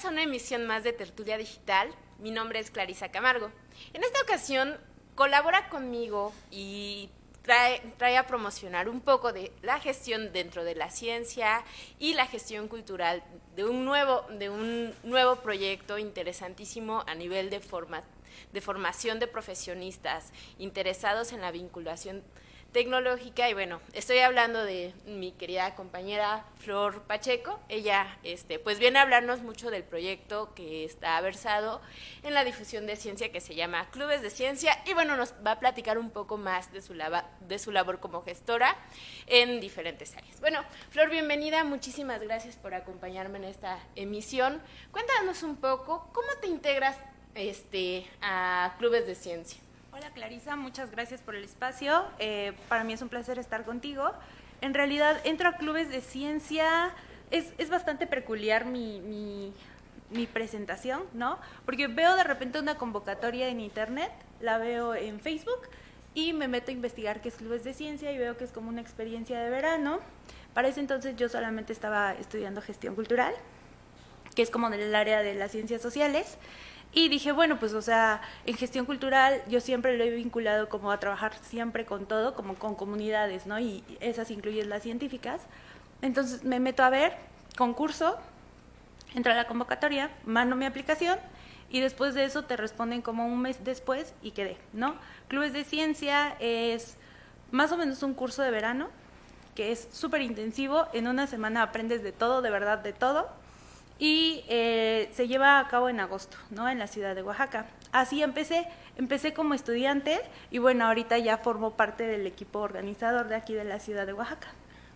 bienvenidos a una emisión más de Tertulia Digital. Mi nombre es Clarisa Camargo. En esta ocasión colabora conmigo y trae a promocionar un poco de la gestión dentro de la ciencia y la gestión cultural de un nuevo proyecto interesantísimo a nivel de formación de profesionistas interesados en la vinculación tecnológica. Y bueno, estoy hablando de mi querida compañera Flor Pacheco. Ella pues viene a hablarnos mucho del proyecto que está versado en la difusión de ciencia, que se llama Clubes de Ciencia, y bueno, nos va a platicar un poco más de su labor como gestora en diferentes áreas. Bueno, Flor, bienvenida, muchísimas gracias por acompañarme en esta emisión. Cuéntanos un poco, ¿cómo te integras a Clubes de Ciencia? Hola Clarisa, muchas gracias por el espacio. Para mí es un placer estar contigo. En realidad entro a Clubes de Ciencia, es bastante peculiar mi presentación, ¿no? Porque veo de repente una convocatoria en internet, la veo en Facebook y me meto a investigar qué es Clubes de Ciencia y veo que es como una experiencia de verano. Para ese entonces yo solamente estaba estudiando gestión cultural, que es como del área de las ciencias sociales. Y dije, bueno, pues, o sea, en gestión cultural yo siempre lo he vinculado como a trabajar siempre con todo, como con comunidades, ¿no? Y esas incluyen las científicas. Entonces me meto a ver, concurso, entro a la convocatoria, mando mi aplicación y después de eso te responden como un mes después y quedé, ¿no? Clubes de Ciencia es más o menos un curso de verano que es súper intensivo. En una semana aprendes de todo, de verdad, de todo. Y se lleva a cabo en agosto, ¿no? En la ciudad de Oaxaca. Así empecé como estudiante y bueno, ahorita ya formo parte del equipo organizador de aquí de la ciudad de Oaxaca.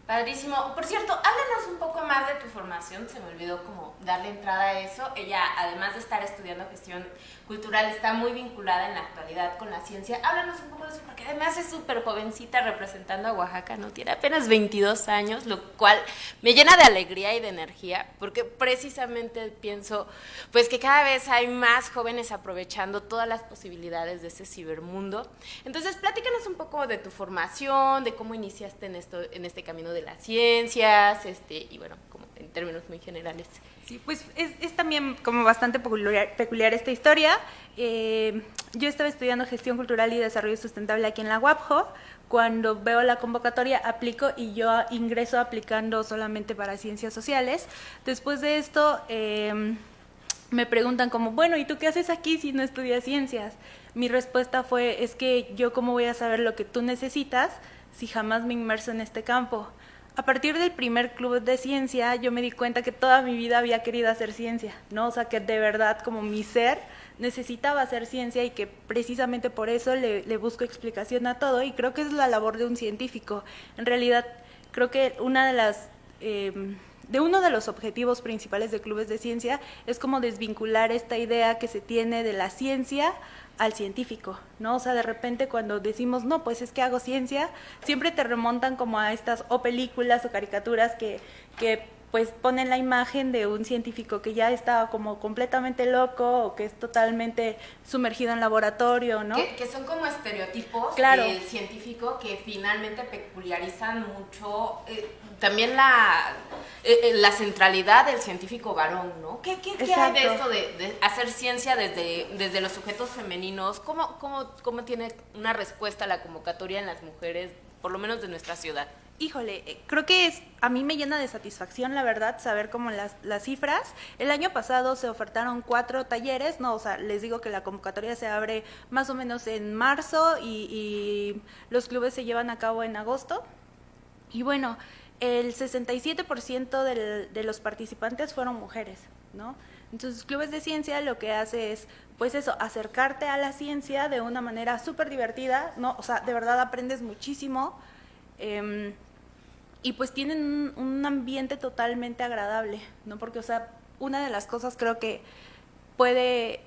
Padrísimo. Por cierto, háblanos un poco más de tu formación. Se me olvidó como darle entrada a eso. Ella, además de estar estudiando gestión cultural, está muy vinculada en la actualidad con la ciencia. Háblanos un poco de eso, porque además es súper jovencita representando a Oaxaca, ¿no? Tiene apenas 22 años, lo cual me llena de alegría y de energía, porque precisamente pienso pues que cada vez hay más jóvenes aprovechando todas las posibilidades de ese cibermundo. Entonces, platícanos un poco de tu formación, de cómo iniciaste en este camino de las ciencias, y bueno, como en términos muy generales. Sí, pues es también como bastante peculiar esta historia. Yo estaba estudiando gestión cultural y desarrollo sustentable aquí en la UAPJO. Cuando veo la convocatoria aplico y yo ingreso aplicando solamente para ciencias sociales. Después de esto me preguntan como, bueno, ¿y tú qué haces aquí si no estudias ciencias? Mi respuesta fue, es que yo cómo voy a saber lo que tú necesitas si jamás me inmerso en este campo. A partir del primer club de ciencia, yo me di cuenta que toda mi vida había querido hacer ciencia, ¿no? O sea, que de verdad, como mi ser, necesitaba hacer ciencia y que precisamente por eso le busco explicación a todo y creo que es la labor de un científico. En realidad, creo que uno de los objetivos principales de clubes de ciencia es como desvincular esta idea que se tiene de la ciencia al científico, ¿no? O sea, de repente cuando decimos, no, pues es que hago ciencia, siempre te remontan como a estas o películas o caricaturas que pues ponen la imagen de un científico que ya está como completamente loco o que es totalmente sumergido en laboratorio, ¿no? Que son como estereotipos, claro, del científico que finalmente peculiarizan mucho también la centralidad del científico varón, ¿no? ¿Qué hay de esto de hacer ciencia desde los sujetos femeninos? ¿Cómo tiene una respuesta a la convocatoria en las mujeres, por lo menos de nuestra ciudad? Híjole, creo que a mí me llena de satisfacción, la verdad, saber cómo las cifras. El año pasado se ofertaron 4 talleres, no, o sea, les digo que la convocatoria se abre más o menos en marzo y los clubes se llevan a cabo en agosto. Y bueno, el 67% de los participantes fueron mujeres, ¿no? Entonces, Clubes de Ciencia lo que hace es, pues eso, acercarte a la ciencia de una manera súper divertida, ¿no? O sea, de verdad aprendes muchísimo. Y pues tienen un ambiente totalmente agradable, ¿no? Porque, o sea, una de las cosas creo que puede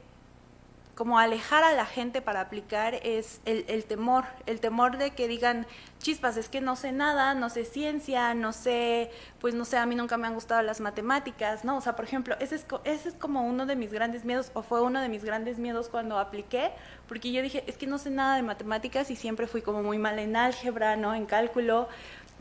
como alejar a la gente para aplicar es el temor de que digan, chispas, es que no sé nada, no sé ciencia, no sé, pues no sé, a mí nunca me han gustado las matemáticas, ¿no? O sea, por ejemplo, ese es como uno de mis grandes miedos, o fue uno de mis grandes miedos cuando apliqué, porque yo dije, es que no sé nada de matemáticas y siempre fui como muy mal en álgebra, ¿no? En cálculo.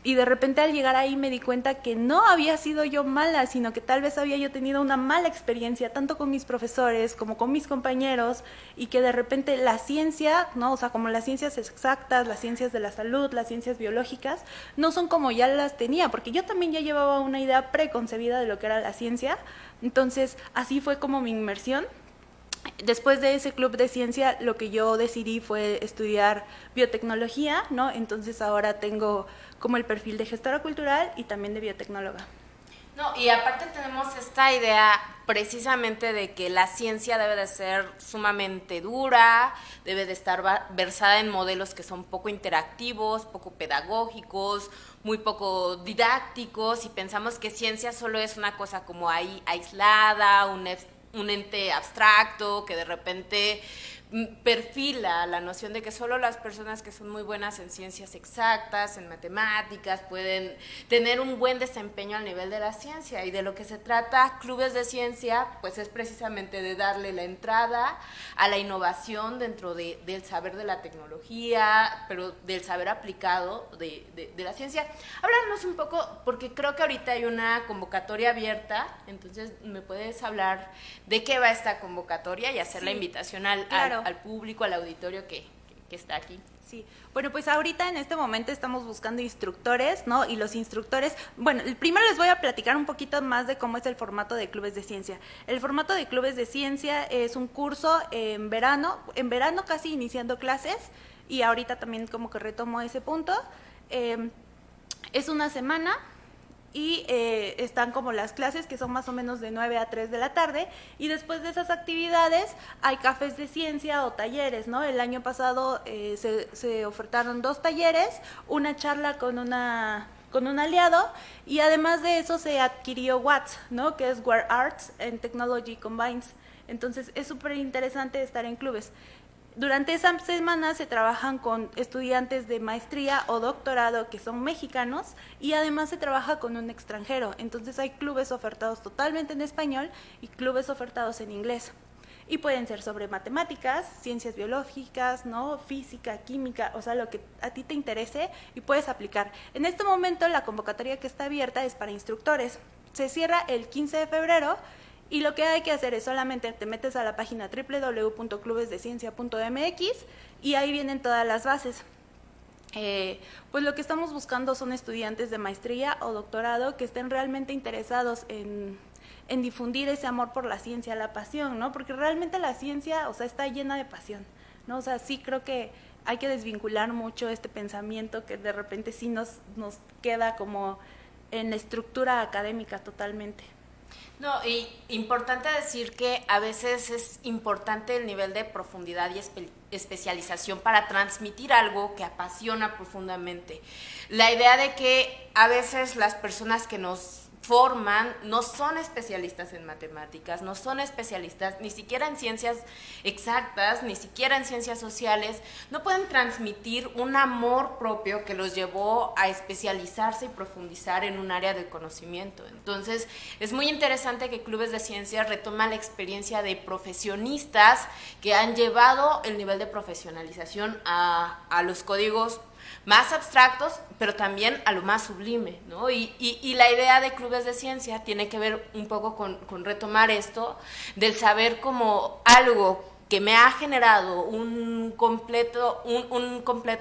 Y de repente al llegar ahí me di cuenta que no había sido yo mala, sino que tal vez había yo tenido una mala experiencia, tanto con mis profesores como con mis compañeros, y que de repente la ciencia, ¿no? O sea, como las ciencias exactas, las ciencias de la salud, las ciencias biológicas, no son como ya las tenía, porque yo también ya llevaba una idea preconcebida de lo que era la ciencia. Entonces, así fue como mi inmersión. Después de ese club de ciencia, lo que yo decidí fue estudiar biotecnología, ¿no? Entonces ahora tengo como el perfil de gestora cultural y también de biotecnóloga. No, y aparte tenemos esta idea precisamente de que la ciencia debe de ser sumamente dura, debe de estar versada en modelos que son poco interactivos, poco pedagógicos, muy poco didácticos, y pensamos que ciencia solo es una cosa como ahí aislada, un ente abstracto que de repente perfila la noción de que solo las personas que son muy buenas en ciencias exactas, en matemáticas, pueden tener un buen desempeño al nivel de la ciencia. Y de lo que se trata clubes de ciencia, pues es precisamente de darle la entrada a la innovación dentro del saber de la tecnología, pero del saber aplicado de la ciencia. Háblanos un poco, porque creo que ahorita hay una convocatoria abierta, entonces me puedes hablar de qué va esta convocatoria y hacer la invitación claro, al público, al auditorio que está aquí. Sí, bueno, pues ahorita en este momento estamos buscando instructores, ¿no? Y los instructores, bueno, primero les voy a platicar un poquito más de cómo es el formato de clubes de ciencia. El formato de clubes de ciencia es un curso en verano casi iniciando clases, y ahorita también como que retomo ese punto. Es una semana. Y están como las clases, que son más o menos de 9 a 3 de la tarde, y después de esas actividades hay cafés de ciencia o talleres, ¿no? El año pasado se ofertaron 2 talleres, una charla con un aliado, y además de eso se adquirió WATS, ¿no? Que es Where Arts and Technology Combines. Entonces es súper interesante estar en clubes. Durante esa semana se trabajan con estudiantes de maestría o doctorado que son mexicanos, y además se trabaja con un extranjero. Entonces hay clubes ofertados totalmente en español y clubes ofertados en inglés. Y pueden ser sobre matemáticas, ciencias biológicas, ¿no? Física, química, o sea, lo que a ti te interese y puedes aplicar. En este momento la convocatoria que está abierta es para instructores. Se cierra el 15 de febrero. Y lo que hay que hacer es solamente te metes a la página www.clubesdeciencia.mx y ahí vienen todas las bases. Pues lo que estamos buscando son estudiantes de maestría o doctorado que estén realmente interesados en difundir ese amor por la ciencia, la pasión, ¿no? Porque realmente la ciencia, o sea, está llena de pasión, ¿no? O sea, sí creo que hay que desvincular mucho este pensamiento que de repente sí nos queda como en la estructura académica totalmente. No, y importante decir que a veces es importante el nivel de profundidad y especialización para transmitir algo que apasiona profundamente. La idea de que a veces las personas que nos forman no son especialistas en matemáticas, no son especialistas ni siquiera en ciencias exactas, ni siquiera en ciencias sociales, no pueden transmitir un amor propio que los llevó a especializarse y profundizar en un área de conocimiento. Entonces, es muy interesante que clubes de ciencia retoman la experiencia de profesionistas que han llevado el nivel de profesionalización a los códigos más abstractos, pero también a lo más sublime, ¿no? Y la idea de clubes de ciencia tiene que ver un poco con retomar esto, del saber como algo que me ha generado un completo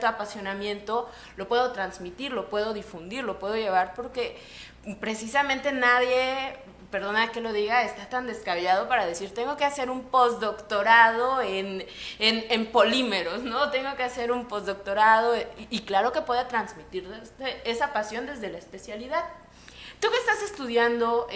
apasionamiento, lo puedo transmitir, lo puedo difundir, lo puedo llevar, porque precisamente nadie, perdona que lo diga, está tan descabellado para decir, tengo que hacer un postdoctorado en polímeros, ¿no? Tengo que hacer un postdoctorado, y claro que puede transmitir esa pasión desde la especialidad. Tú que estás estudiando,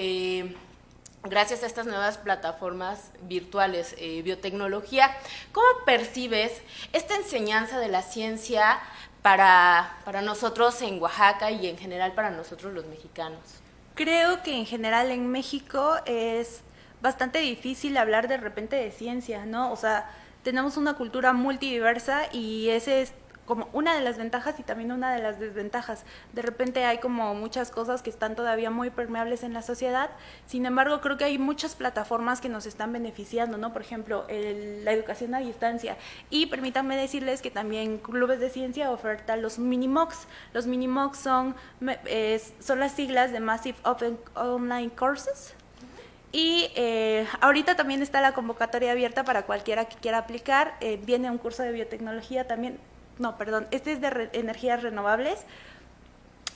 gracias a estas nuevas plataformas virtuales, biotecnología, ¿cómo percibes esta enseñanza de la ciencia para nosotros en Oaxaca y en general para nosotros los mexicanos? Creo que en general en México es bastante difícil hablar de repente de ciencia, ¿no? O sea, tenemos una cultura multidiversa y ese es como una de las ventajas y también una de las desventajas. De repente hay como muchas cosas que están todavía muy permeables en la sociedad, sin embargo creo que hay muchas plataformas que nos están beneficiando, ¿no? Por ejemplo, la educación a distancia, y permítanme decirles que también Clubes de Ciencia oferta los mini-MOOCs. Los mini-MOOCs son las siglas de Massive Open Online Courses. Y ahorita también está la convocatoria abierta para cualquiera que quiera aplicar. Viene un curso de biotecnología también, no, perdón, este es de energías renovables.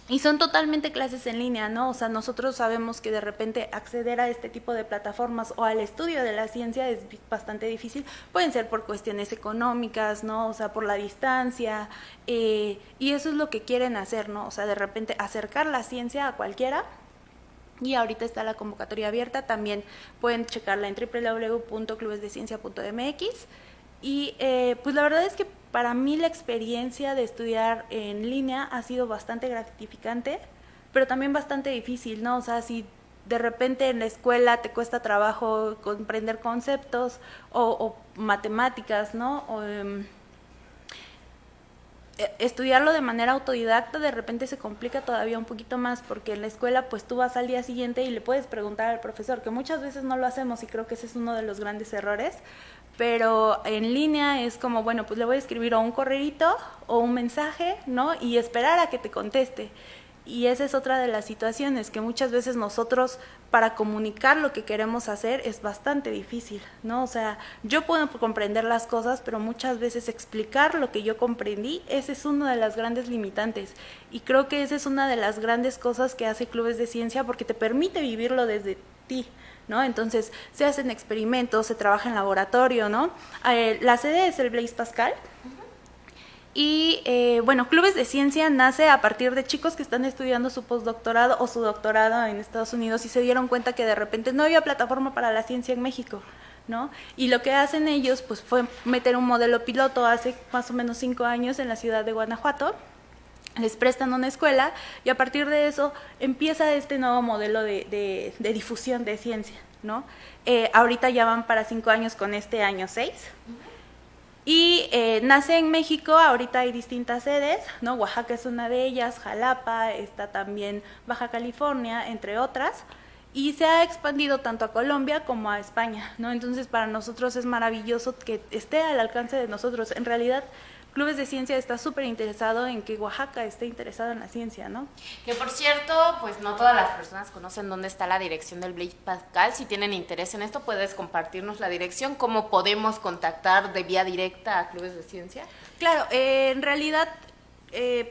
Y son totalmente clases en línea, ¿no? O sea, nosotros sabemos que de repente acceder a este tipo de plataformas o al estudio de la ciencia es bastante difícil. Pueden ser por cuestiones económicas, ¿no? O sea, por la distancia. Y eso es lo que quieren hacer, ¿no? O sea, de repente acercar la ciencia a cualquiera. Y ahorita está la convocatoria abierta, también pueden checarla en www.clubesdeciencia.mx. Y pues la verdad es que para mí la experiencia de estudiar en línea ha sido bastante gratificante, pero también bastante difícil, ¿no? O sea, si de repente en la escuela te cuesta trabajo comprender conceptos o matemáticas, ¿no? Estudiarlo de manera autodidacta de repente se complica todavía un poquito más, porque en la escuela pues tú vas al día siguiente y le puedes preguntar al profesor, que muchas veces no lo hacemos y creo que ese es uno de los grandes errores, pero en línea es como, bueno, pues le voy a escribir o un correíto o un mensaje, ¿no? Y esperar a que te conteste. Y esa es otra de las situaciones, que muchas veces nosotros para comunicar lo que queremos hacer es bastante difícil, ¿no? O sea, yo puedo comprender las cosas, pero muchas veces explicar lo que yo comprendí, ese es uno de las grandes limitantes. Y creo que esa es una de las grandes cosas que hace Clubes de Ciencia, porque te permite vivirlo desde ti, ¿no? Entonces, se hacen experimentos, se trabaja en laboratorio, ¿no? La sede es el Blaise Pascal. Y bueno, Clubes de Ciencia nace a partir de chicos que están estudiando su postdoctorado o su doctorado en Estados Unidos y se dieron cuenta que de repente no había plataforma para la ciencia en México, ¿no? Y lo que hacen ellos pues fue meter un modelo piloto hace más o menos 5 años en la ciudad de Guanajuato. Les prestan una escuela y a partir de eso empieza este nuevo modelo de difusión de ciencia, ¿no? Ahorita ya van para 5 años con este año 6. Y nace en México, ahorita hay distintas sedes, ¿no? Oaxaca es una de ellas, Jalapa, está también Baja California, entre otras, y se ha expandido tanto a Colombia como a España, ¿no? Entonces para nosotros es maravilloso que esté al alcance de nosotros. En realidad, Clubes de Ciencia está súper interesado en que Oaxaca esté interesado en la ciencia, ¿no? Que por cierto, pues no todas las personas conocen dónde está la dirección del Blaise Pascal. Si tienen interés en esto, puedes compartirnos la dirección. ¿Cómo podemos contactar de vía directa a Clubes de Ciencia? Claro, en realidad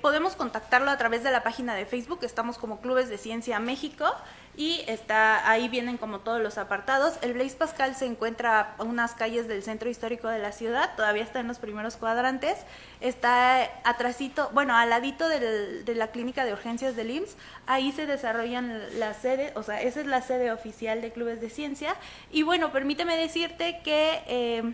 podemos contactarlo a través de la página de Facebook. Estamos como Clubes de Ciencia México y ahí vienen como todos los apartados. El Blaise Pascal se encuentra a unas calles del centro histórico de la ciudad, todavía está en los primeros cuadrantes, está atrasito, bueno, al ladito de la clínica de urgencias del IMSS. Ahí se desarrollan las sedes, o sea, esa es la sede oficial de Clubes de Ciencia. Y bueno, permíteme decirte que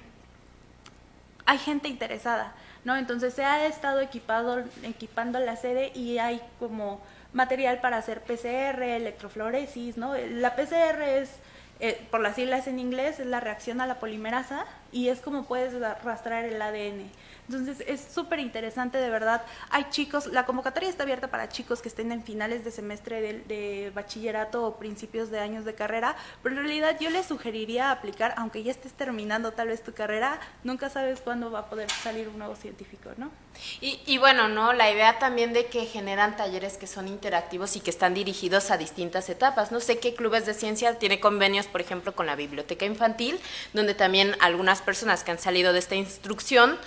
hay gente interesada, ¿no? Entonces se ha estado equipando la sede y hay como material para hacer PCR, electrofloresis, ¿no? La PCR es, por las siglas en inglés, es la reacción a la polimerasa y es como puedes rastrear el ADN. Entonces es súper interesante, de verdad. Hay chicos, la convocatoria está abierta para chicos que estén en finales de semestre de bachillerato o principios de años de carrera, pero en realidad yo les sugeriría aplicar, aunque ya estés terminando tal vez tu carrera, nunca sabes cuándo va a poder salir un nuevo científico, ¿no? Y bueno, ¿no? La idea también de que generan talleres que son interactivos y que están dirigidos a distintas etapas, ¿no? Sé que Clubes de Ciencia tiene convenios, por ejemplo, con la biblioteca infantil, donde también algunas personas que han salido de esta instrucción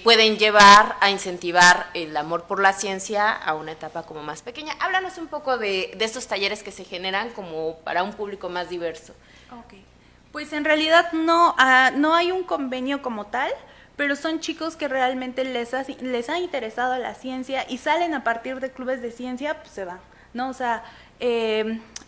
pueden llevar a incentivar el amor por la ciencia a una etapa como más pequeña. Háblanos un poco de estos talleres que se generan como para un público más diverso. Okay. Pues en realidad no hay un convenio como tal, pero son chicos que realmente les ha interesado la ciencia y salen a partir de Clubes de Ciencia, pues se van, ¿no? O sea,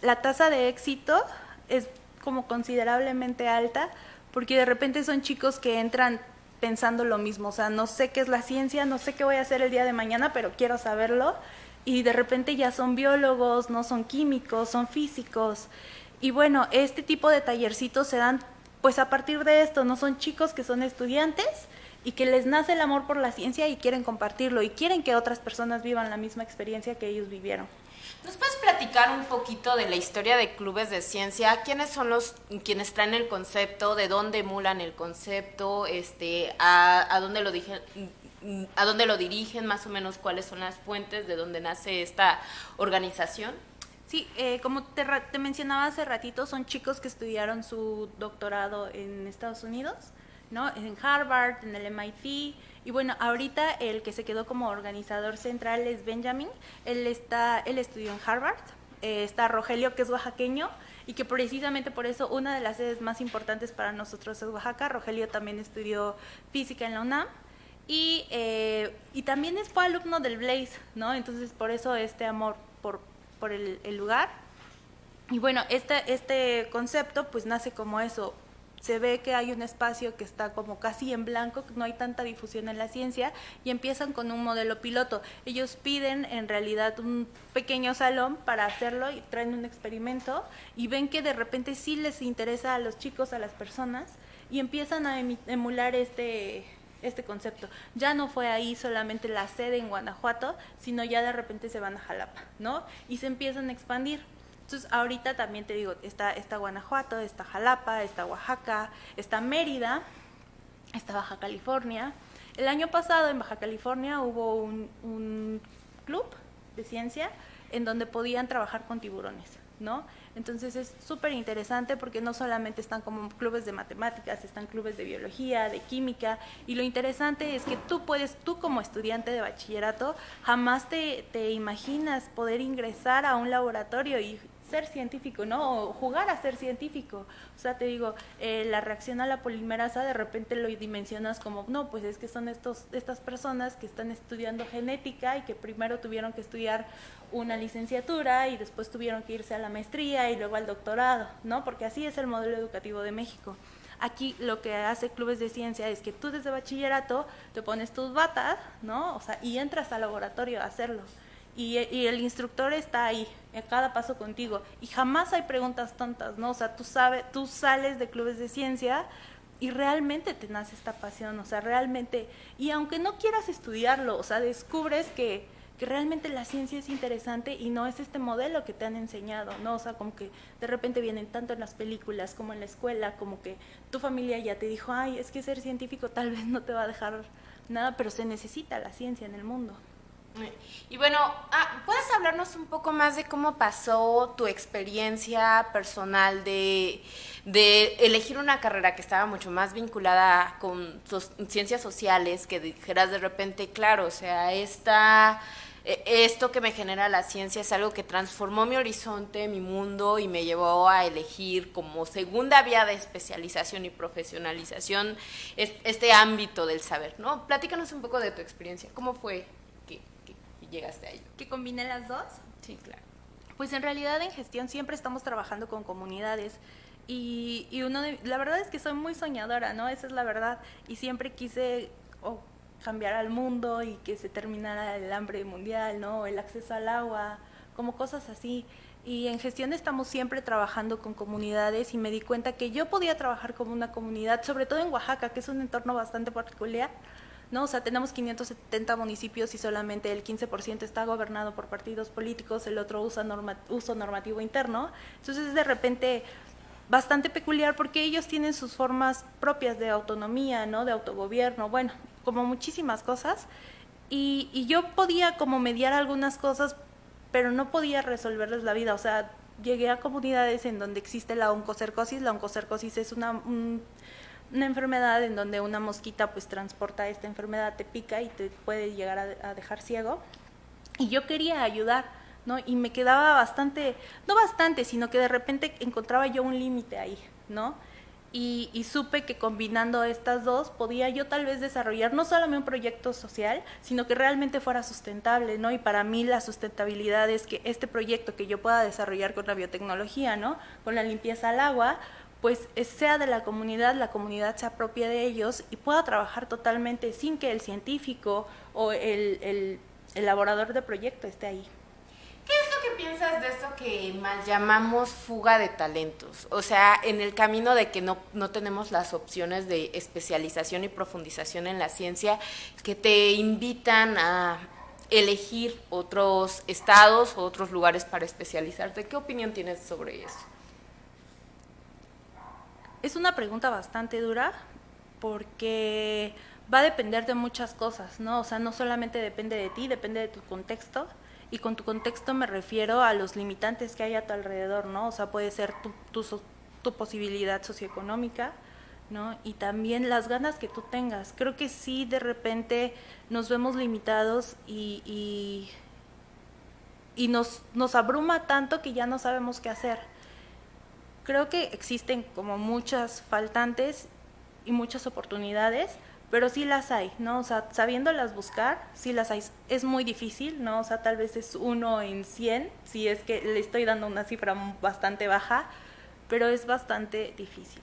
la tasa de éxito es como considerablemente alta, porque de repente son chicos que entran pensando lo mismo, o sea, no sé qué es la ciencia, no sé qué voy a hacer el día de mañana, pero quiero saberlo, y de repente ya son biólogos, no son químicos, son físicos, y bueno, este tipo de tallercitos se dan pues a partir de esto, no son chicos que son estudiantes y que les nace el amor por la ciencia y quieren compartirlo y quieren que otras personas vivan la misma experiencia que ellos vivieron. ¿Nos puedes platicar un poquito de la historia de clubes de ciencia? ¿Quiénes son quienes traen el concepto? ¿De dónde emulan el concepto? ¿A dónde lo dirigen? Más o menos, ¿cuáles son las fuentes de dónde nace esta organización? Sí, como te mencionaba hace ratito, son chicos que estudiaron su doctorado en Estados Unidos, ¿no? En Harvard, en el MIT. Y bueno, ahorita el que se quedó como organizador central es Benjamin. Él estudió en Harvard. Está Rogelio, que es oaxaqueño, y que precisamente por eso una de las sedes más importantes para nosotros es Oaxaca. Rogelio también estudió física en la UNAM. Y también fue alumno del Blaze, ¿no? Entonces por eso este amor por el lugar. Y bueno, este concepto pues nace como eso. Se ve que hay un espacio que está como casi en blanco, que no hay tanta difusión en la ciencia, y empiezan con un modelo piloto. Ellos piden en realidad un pequeño salón para hacerlo y traen un experimento y ven que de repente sí les interesa a los chicos, a las personas, y empiezan a emular este concepto. Ya no fue ahí solamente la sede en Guanajuato, sino ya de repente se van a Jalapa, ¿no? Y se empiezan a expandir. Entonces, ahorita también te digo, está Guanajuato, está Jalapa, está Oaxaca, está Mérida, está Baja California. El año pasado en Baja California hubo un club de ciencia en donde podían trabajar con tiburones, ¿no? Entonces es súper interesante porque no solamente están como clubes de matemáticas, están clubes de biología, de química, y lo interesante es que tú como estudiante de bachillerato, jamás te imaginas poder ingresar a un laboratorio y ser científico, ¿no? O jugar a ser científico. O sea, te digo, la reacción a la polimerasa de repente lo dimensionas como, no, pues es que son estas personas que están estudiando genética y que primero tuvieron que estudiar una licenciatura y después tuvieron que irse a la maestría y luego al doctorado, ¿no? Porque así es el modelo educativo de México. Aquí lo que hace Clubes de Ciencia es que tú desde bachillerato te pones tus batas, ¿no? O sea, y entras al laboratorio a hacerlo. Y el instructor está ahí, a cada paso contigo. Y jamás hay preguntas tontas, ¿no? O sea, tú sales de Clubes de Ciencia y realmente te nace esta pasión, o sea, realmente. Y aunque no quieras estudiarlo, o sea, descubres que realmente la ciencia es interesante y no es este modelo que te han enseñado, ¿no? O sea, como que de repente vienen tanto en las películas como en la escuela, como que tu familia ya te dijo, ay, es que ser científico tal vez no te va a dejar nada, pero se necesita la ciencia en el mundo. Y bueno, ¿puedes hablarnos un poco más de cómo pasó tu experiencia personal de elegir una carrera que estaba mucho más vinculada con ciencias sociales, que dijeras de repente, claro, o sea, esto que me genera la ciencia es algo que transformó mi horizonte, mi mundo, y me llevó a elegir como segunda vía de especialización y profesionalización este ámbito del saber, ¿no? Platícanos un poco de tu experiencia, ¿cómo fue que llegaste a ello? ¿Que combine las dos? Sí, claro. Pues en realidad en gestión siempre estamos trabajando con comunidades y la verdad es que soy muy soñadora, ¿no? Esa es la verdad, y siempre quise cambiar al mundo y que se terminara el hambre mundial, ¿no? El acceso al agua, como cosas así. Y en gestión estamos siempre trabajando con comunidades y me di cuenta que yo podía trabajar como una comunidad, sobre todo en Oaxaca, que es un entorno bastante particular, ¿no? O sea, tenemos 570 municipios y solamente el 15% está gobernado por partidos políticos, el otro uso normativo interno. Entonces es de repente bastante peculiar porque ellos tienen sus formas propias de autonomía, ¿no? De autogobierno, bueno, como muchísimas cosas. Y yo podía como mediar algunas cosas, pero no podía resolverles la vida. O sea, llegué a comunidades en donde existe la oncocercosis. La oncocercosis es una enfermedad en donde una mosquita pues transporta esta enfermedad, te pica y te puede llegar a dejar ciego. Y yo quería ayudar, ¿no? Y me quedaba no bastante, sino que de repente encontraba yo un límite ahí, ¿no? Y supe que combinando estas dos podía yo tal vez desarrollar no solamente un proyecto social, sino que realmente fuera sustentable, ¿no? Y para mí la sustentabilidad es que este proyecto que yo pueda desarrollar con la biotecnología, ¿no? Con la limpieza al agua, pues sea de la comunidad se apropie de ellos y pueda trabajar totalmente sin que el científico o el elaborador de proyecto esté ahí. ¿Qué es lo que piensas de esto que mal llamamos fuga de talentos? O sea, en el camino de que no tenemos las opciones de especialización y profundización en la ciencia que te invitan a elegir otros estados o otros lugares para especializarte. ¿Qué opinión tienes sobre eso? Es una pregunta bastante dura porque va a depender de muchas cosas, ¿no? O sea, no solamente depende de ti, depende de tu contexto. Y con tu contexto me refiero a los limitantes que hay a tu alrededor, ¿no? O sea, puede ser tu posibilidad socioeconómica, ¿no? Y también las ganas que tú tengas. Creo que sí, de repente nos vemos limitados y nos abruma tanto que ya no sabemos qué hacer. Creo que existen como muchas faltantes y muchas oportunidades, pero sí las hay, ¿no? O sea, sabiéndolas buscar, sí las hay. Es muy difícil, ¿no? O sea, tal vez es 1 en 100, si es que le estoy dando una cifra bastante baja, pero es bastante difícil.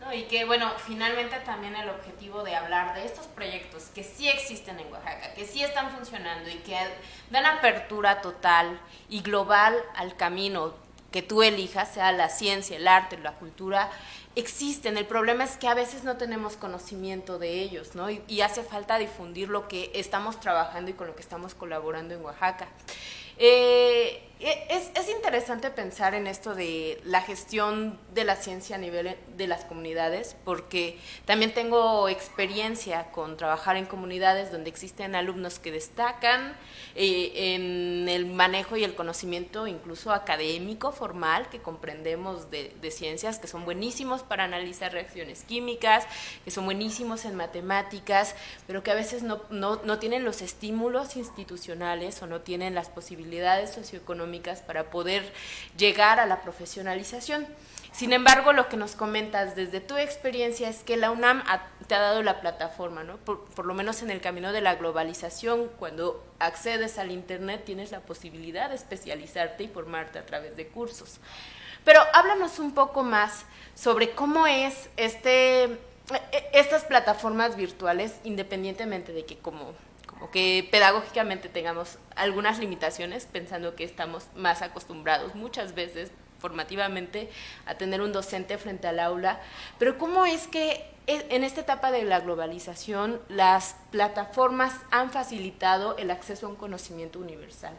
No, y que bueno, finalmente también el objetivo de hablar de estos proyectos que sí existen en Oaxaca, que sí están funcionando y que dan apertura total y global al camino que tú elijas, sea la ciencia, el arte, la cultura, existen. El problema es que a veces no tenemos conocimiento de ellos, ¿no? Y hace falta difundir lo que estamos trabajando y con lo que estamos colaborando en Oaxaca. Es interesante pensar en esto de la gestión de la ciencia a nivel de las comunidades, porque también tengo experiencia con trabajar en comunidades donde existen alumnos que destacan en el manejo y el conocimiento incluso académico, formal, que comprendemos de ciencias, que son buenísimos para analizar reacciones químicas, que son buenísimos en matemáticas, pero que a veces no tienen los estímulos institucionales o no tienen las posibilidades socioeconómicas para poder llegar a la profesionalización. Sin embargo, lo que nos comentas desde tu experiencia es que la UNAM te ha dado la plataforma, ¿no? Por lo menos en el camino de la globalización, cuando accedes al Internet tienes la posibilidad de especializarte y formarte a través de cursos. Pero háblanos un poco más sobre cómo es estas plataformas virtuales, independientemente de que como que pedagógicamente tengamos algunas limitaciones, pensando que estamos más acostumbrados muchas veces formativamente a tener un docente frente al aula, pero ¿cómo es que en esta etapa de la globalización las plataformas han facilitado el acceso a un conocimiento universal?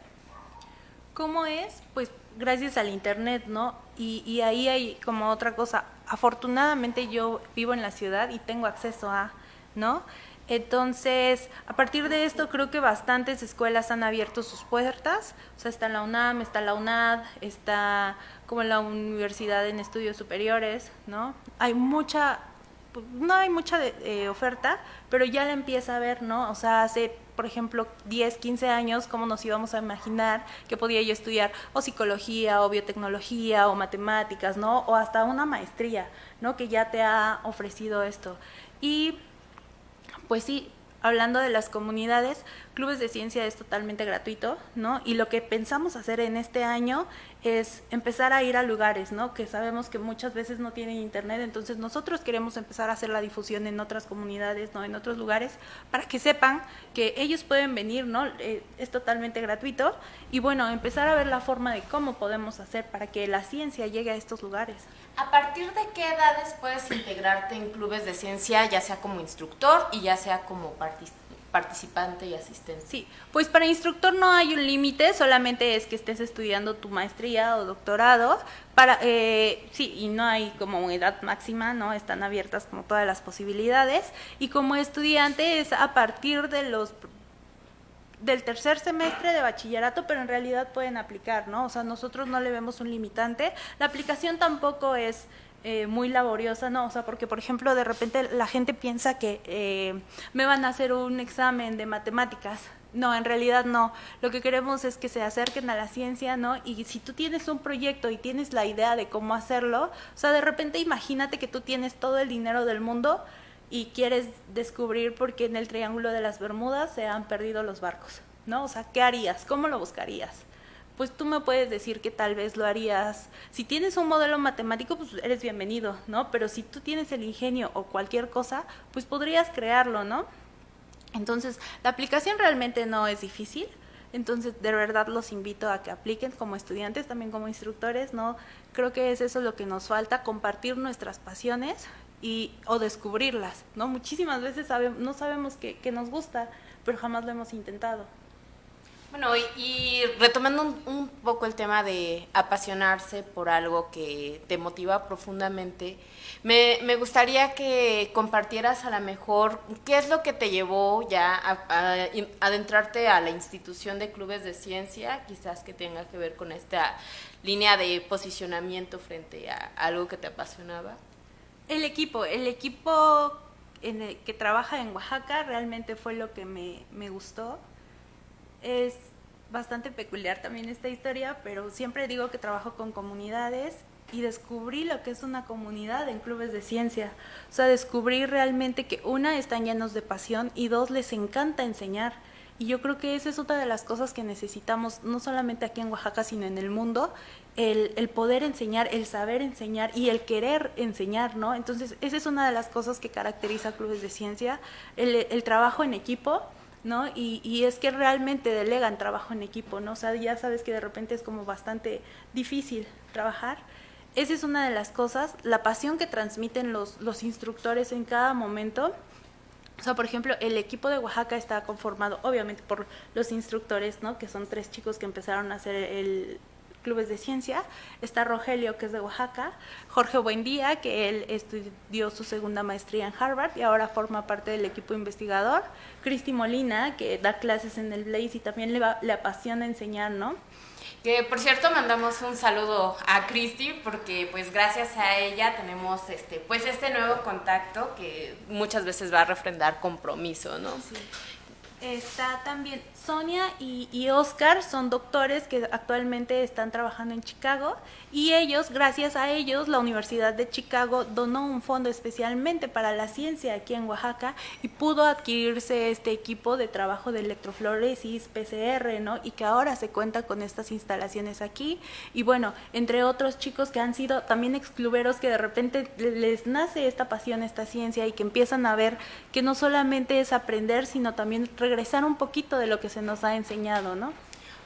¿Cómo es? Pues gracias al Internet, ¿no? Y ahí hay como otra cosa. Afortunadamente yo vivo en la ciudad y tengo acceso a, ¿no? Entonces, a partir de esto creo que bastantes escuelas han abierto sus puertas, o sea, está la UNAM, está la UNAD, está como la Universidad en Estudios Superiores, ¿no? No hay mucha oferta, pero ya la empieza a ver, ¿no? O sea, hace, por ejemplo, 10, 15 años, ¿cómo nos íbamos a imaginar que podía yo estudiar o psicología, o biotecnología, o matemáticas, ¿no? O hasta una maestría, ¿no? Que ya te ha ofrecido esto. Y pues sí, hablando de las comunidades, Clubes de Ciencia es totalmente gratuito, ¿no? Y lo que pensamos hacer en este año es empezar a ir a lugares, ¿no? Que sabemos que muchas veces no tienen internet, entonces nosotros queremos empezar a hacer la difusión en otras comunidades, ¿no? En otros lugares, para que sepan que ellos pueden venir, ¿no? Es totalmente gratuito y bueno, empezar a ver la forma de cómo podemos hacer para que la ciencia llegue a estos lugares. ¿A partir de qué edades puedes integrarte en clubes de ciencia, ya sea como instructor y ya sea como participante y asistente? Sí, pues para instructor no hay un límite, solamente es que estés estudiando tu maestría o doctorado. Sí, y no hay como edad máxima, ¿no? Están abiertas como todas las posibilidades. Y como estudiante es a partir del tercer semestre de bachillerato, pero en realidad pueden aplicar, ¿no? O sea, nosotros no le vemos un limitante. La aplicación tampoco es muy laboriosa, ¿no? O sea, porque, por ejemplo, de repente la gente piensa que me van a hacer un examen de matemáticas. No, en realidad no. Lo que queremos es que se acerquen a la ciencia, ¿no? Y si tú tienes un proyecto y tienes la idea de cómo hacerlo, o sea, de repente imagínate que tú tienes todo el dinero del mundo y quieres descubrir por qué en el Triángulo de las Bermudas se han perdido los barcos, ¿no? O sea, ¿qué harías? ¿Cómo lo buscarías? Pues tú me puedes decir que tal vez lo harías. Si tienes un modelo matemático, pues eres bienvenido, ¿no? Pero si tú tienes el ingenio o cualquier cosa, pues podrías crearlo, ¿no? Entonces, la aplicación realmente no es difícil. Entonces, de verdad los invito a que apliquen como estudiantes, también como instructores, ¿no? Creo que es eso lo que nos falta, compartir nuestras pasiones o descubrirlas, ¿no? Muchísimas veces no sabemos qué nos gusta, pero jamás lo hemos intentado. Bueno, y retomando un poco el tema de apasionarse por algo que te motiva profundamente, me gustaría que compartieras a lo mejor qué es lo que te llevó ya a adentrarte a la institución de clubes de ciencia, quizás que tenga que ver con esta línea de posicionamiento frente a algo que te apasionaba. El equipo que trabaja en Oaxaca realmente fue lo que me gustó. Es bastante peculiar también esta historia, pero siempre digo que trabajo con comunidades y descubrí lo que es una comunidad en clubes de ciencia. O sea, descubrí realmente que una, están llenos de pasión y dos, les encanta enseñar. Y yo creo que esa es otra de las cosas que necesitamos, no solamente aquí en Oaxaca, sino en el mundo, el poder enseñar, el saber enseñar y el querer enseñar, ¿no? Entonces, esa es una de las cosas que caracteriza a clubes de ciencia, el trabajo en equipo, ¿no? Y es que realmente delegan trabajo en equipo, ¿no? O sea, ya sabes que de repente es como bastante difícil trabajar. Esa es una de las cosas, la pasión que transmiten los instructores en cada momento. O sea, por ejemplo, el equipo de Oaxaca está conformado obviamente por los instructores, ¿no? Que son 3 chicos que empezaron a hacer el clubes de ciencia. Está Rogelio, que es de Oaxaca, Jorge Buendía, que él estudió su segunda maestría en Harvard y ahora forma parte del equipo investigador, Cristi Molina, que da clases en el Blaze y también le apasiona enseñar, ¿no? Que por cierto mandamos un saludo a Cristi porque pues gracias a ella tenemos este nuevo contacto que muchas veces va a refrendar compromiso, ¿no? Sí. Está también Sonia y Oscar, son doctores que actualmente están trabajando en Chicago y ellos, gracias a ellos, la Universidad de Chicago donó un fondo especialmente para la ciencia aquí en Oaxaca y pudo adquirirse este equipo de trabajo de electrofloresis, PCR, ¿no? Y que ahora se cuenta con estas instalaciones aquí y bueno, entre otros chicos que han sido también excluberos que de repente les nace esta pasión, esta ciencia y que empiezan a ver que no solamente es aprender, sino también regresar un poquito de lo que se nos ha enseñado, ¿no?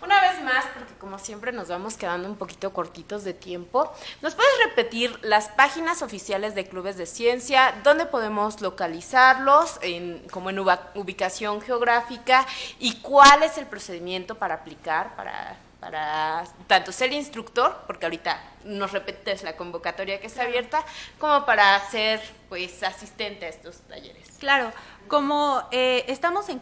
Una vez más, porque como siempre nos vamos quedando un poquito cortitos de tiempo, ¿nos puedes repetir las páginas oficiales de clubes de ciencia? ¿Dónde podemos localizarlos? Como en ubicación geográfica. ¿Y cuál es el procedimiento para aplicar para tanto ser instructor, porque ahorita nos repites la convocatoria que está abierta, como para ser pues asistente a estos talleres? Claro, como estamos en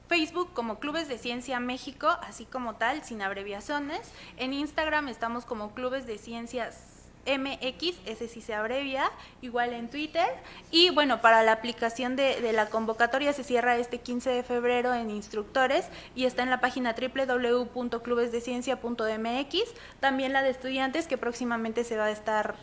Facebook como Clubes de Ciencia México, así como tal, sin abreviaciones. En Instagram estamos como Clubes de Ciencias MX, ese sí se abrevia, igual en Twitter. Y bueno, para la aplicación de la convocatoria se cierra este 15 de febrero en instructores y está en la página www.clubesdeciencia.mx. También la de estudiantes que próximamente se va a estar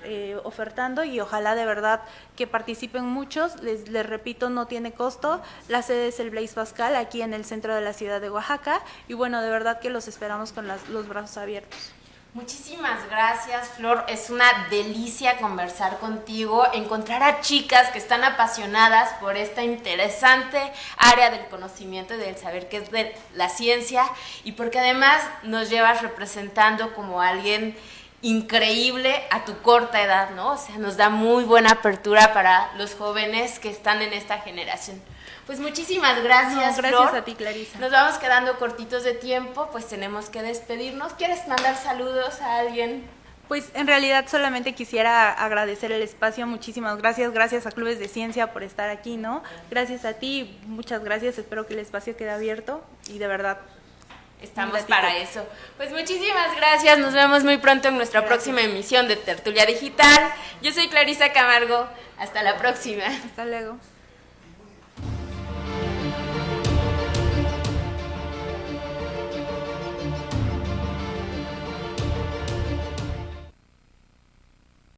ofertando y ojalá de verdad que participen muchos. Les repito, no tiene costo. La sede es el Blaise Pascal, aquí en el centro de la ciudad de Oaxaca. Y bueno, de verdad que los esperamos con los brazos abiertos. Muchísimas gracias, Flor. Es una delicia conversar contigo, encontrar a chicas que están apasionadas por esta interesante área del conocimiento y del saber que es de la ciencia y porque además nos llevas representando como alguien increíble a tu corta edad, ¿no? O sea, nos da muy buena apertura para los jóvenes que están en esta generación. Pues muchísimas gracias, Flor. Gracias a ti, Clarisa. Nos vamos quedando cortitos de tiempo, pues tenemos que despedirnos. ¿Quieres mandar saludos a alguien? Pues en realidad solamente quisiera agradecer el espacio, muchísimas gracias a Clubes de Ciencia por estar aquí, ¿no? Gracias a ti, muchas gracias, espero que el espacio quede abierto y de verdad estamos para eso. Pues muchísimas gracias, nos vemos muy pronto en nuestra próxima emisión de Tertulia Digital. Yo soy Clarisa Camargo, hasta la próxima. Hasta luego.